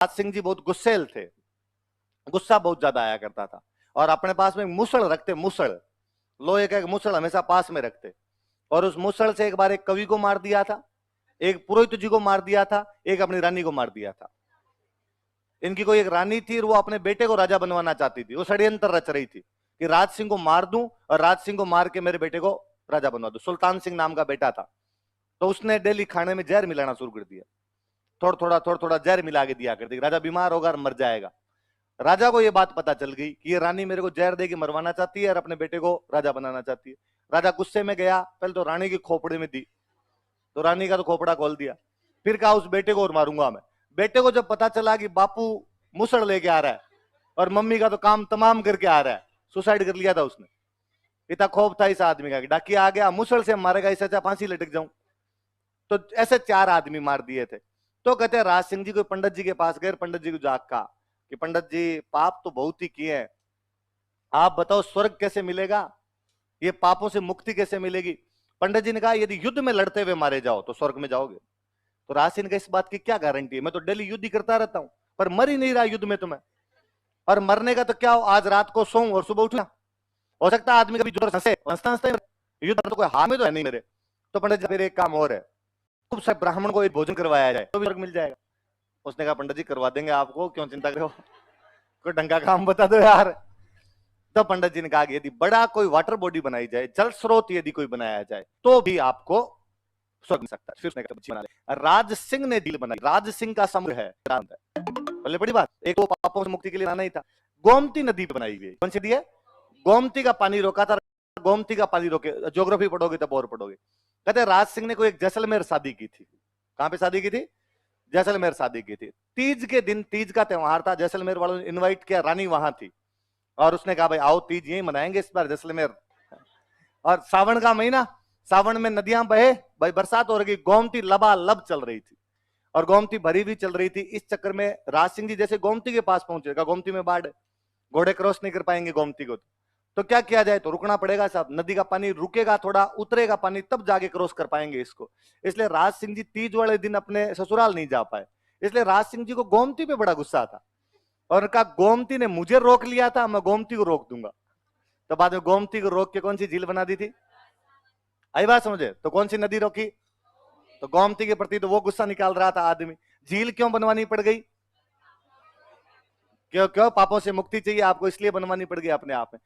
राज सिंह जी बहुत गुस्सेल थे, गुस्सा बहुत ज्यादा आया करता था, और अपने पास में मुसड़ रखते, मुसड़, लोहे का एक मुसड़ हमेशा पास में रखते, और उस मुसड़ से एक बार एक कवि को मार दिया था, एक पुरोहित जी को मार दिया था, एक अपनी रानी को मार दिया था। इनकी कोई एक रानी थी और वो अपने बेटे को राजा बनवाना चाहती थी, वो षड्यंत्र रच रही थी कि राज सिंह को मार दूं और राज सिंह को मार के मेरे बेटे को राजा बनवा दूं। सुल्तान सिंह नाम का बेटा था, तो उसने डेली खाने में जहर मिलाना शुरू कर दिया, थोड़ा थोड़ा जहर मिला के दिया करती, राजा बीमार होगा और मर जाएगा। राजा को यह बात पता चल गई कि ये रानी मेरे को जहर देके मरवाना चाहती है और अपने बेटे को राजा बनाना चाहती है। राजा गुस्से में गया, पहले तो रानी की खोपड़ी में दी, तो रानी का तो खोपड़ा खोल दिया, फिर कहा उस बेटे को और मारूंगा मैं। बेटे को जब पता चला कि बापू मुसड़ लेके आ रहा है और मम्मी का तो काम तमाम करके आ रहा है, सुसाइड कर लिया था उसने, इतना खौफ था इस आदमी का कि डाकिया आ गया मुसड़ से मारेगा, इससे अच्छा फांसी लटक जाऊं। तो ऐसे 4 आदमी मार दिए थे। तो कहते हैं राज सिंह जी को पंडित जी के पास गए, पंडित जी को जाग कहा कि पंडित जी पाप तो बहुत ही किए हैं, आप बताओ स्वर्ग कैसे मिलेगा, ये पापों से मुक्ति कैसे मिलेगी। पंडित जी ने कहा यदि युद्ध में लड़ते हुए मारे जाओ तो स्वर्ग में जाओगे। तो राज सिंह का इस बात की क्या गारंटी है, मैं तो डेली युद्ध ही करता रहता हूं पर मर ही नहीं रहा युद्ध में तो मैं, और मरने का तो क्या हो, आज रात को सोऊं और सुबह उठूं, हो सकता है आदमी कभी जोर हंसे, हंसता हंसता युद्ध तो कोई हाथ में तो है नहीं मेरे। तो पंडित जी फिर एक काम और है, खूब सारे ब्राह्मण को एक भोजन करवाया जाए तो भी स्वर्ग मिल जाएगा। उसने कहा पंडित जी करवा देंगे आपको, क्यों चिंता करो, कोई ढंग का काम बता दो यार। तो पंडित जी ने कहा कि यदि बड़ा कोई वाटर बॉडी बनाई जाए, जल स्रोत यदि कोई बनाया जाए तो भी आपको स्वर्ग मिल सकता है। फिर उसने कहा बना ले। राज सिंह ने डील बनाई, राज सिंह का समुद्र है, बोले बड़ी बात, एक वो पापों से मुक्ति के लिए आना ही था। गोमती नदी बनाई गई, कौन सी नदी है, गोमती का पानी रोका था, गोमती का पानी रोके, ज्योग्राफी पढ़ोगे तब और पढ़ोगे। कहते राज सिंह ने कोई एक जैसलमेर शादी की थी, कहां पे शादी की थी, जैसलमेर शादी की थी। तीज के दिन, तीज का त्योहार था, जैसलमेर वालों ने इनवाइट किया, रानी वहां थी और उसने कहा भाई आओ तीज यही मनाएंगे इस बार जैसलमेर। और सावन का महीना, सावन में नदियां बहे, भाई बरसात हो रही, गोमती लबालब चल रही थी और गोमती भरी भी चल रही थी। इस चक्कर में राज सिंह जी जैसे गोमती के पास पहुंचे, गोमती में बाढ़, घोड़े क्रॉस नहीं कर पाएंगे गोमती को, तो क्या किया जाए, तो रुकना पड़ेगा साहब, नदी का पानी रुकेगा, थोड़ा उतरेगा पानी तब जाके क्रॉस कर पाएंगे इसको। इसलिए राज सिंह जी तीज वाले दिन अपने ससुराल नहीं जा पाए, इसलिए राज सिंह जी को गोमती पे बड़ा गुस्सा था और कहा गोमती ने मुझे रोक लिया था, मैं गोमती को रोक दूंगा। तो बाद में गोमती को रोक के कौन सी झील बना दी थी, आई बात समझे, तो कौन सी नदी रोकी, तो गोमती के प्रति तो वो गुस्सा निकाल रहा था आदमी। झील क्यों बनवानी पड़ गई, क्यों क्यों पापों से मुक्ति चाहिए आपको, इसलिए बनवानी पड़ गई अपने आप में।